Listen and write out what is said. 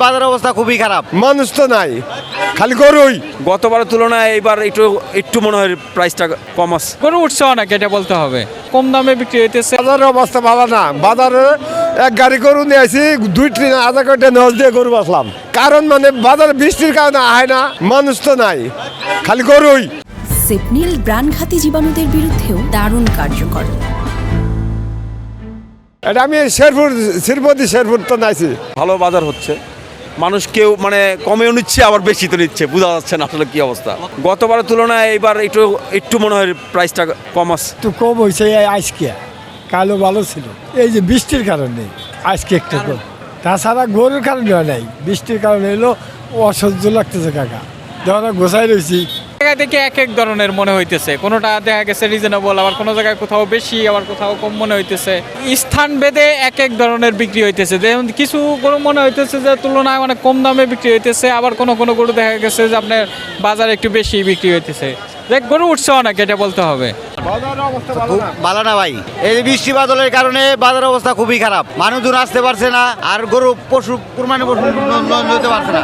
বাজারের অবস্থা খুবই খারাপ। মানুষ তো নাই, খালি গরুই। গতবারের তুলনায় এইবার একটু মনে হয় প্রাইসটা কম আছে। গরু উঠছে অনেক, এটা বলতে হবে। কম দামে বিক্রি হইতেছে। বাজারের অবস্থা ভালো না। বাজারে এক গাড়ি গরু নিয়ে আসি, 2-3 আধা ঘন্টা নজ দিয়ে গরু বাঁচলাম। কারণ মানে বাজারে বৃষ্টির কারণে হয় না, মানুষ তো নাই, খালি গরুই। সেপনিল প্রাণঘাতী জীবাণুদের বিরুদ্ধেও দারুণ কার্যকর। এটা আমি শেরপুর তো নাইছি। ভালো বাজার হচ্ছে, মানুষ কেউ মানে কমেও নিচ্ছে আবার বেশি তো নিচ্ছে, বোঝা যাচ্ছে না আসলে কি অবস্থা। গতবারের তুলনায় এইবার একটু মনে হয় প্রাইসটা কম আছে। একটু কম হয়েছে আজকে, কালো ভালো ছিল। এই যে বৃষ্টির কারণে আজকে একটু কম, তাছাড়া গরুর কারণে হয় নাই, বৃষ্টির কারণে এলো অসহ্য লাগতেছে কাকা। যখন গোছাই রয়েছি জায়গা থেকে এক এক ধরনের মনে হইতেছে। কোনোটা দেখা গেছে রিজনেবল, আবার কোনো জায়গায় কোথাও বেশি, আবার কোথাও কম মনে হইতেছে। স্থান ভেদে এক এক ধরনের বিক্রি হইতেছে। যেমন কিছু গরু মনে হইতেছে যে তুলনায় অনেক কম দামে বিক্রি হইতেছে, আবার কোনো কোনো গরু দেখা গেছে যে আপনার বাজারে একটু বেশি বিক্রি হইতেছে। দেখ গরু উঠছে অনেক, এটা বলতে হবে। ভালো না ভাই, এই যে বৃষ্টি বাদলের কারণে বাজারের অবস্থা খুবই খারাপ। মানুষজন আসতে পারছে না, আর গরু কুরবানি পশু নিতে পারছে না।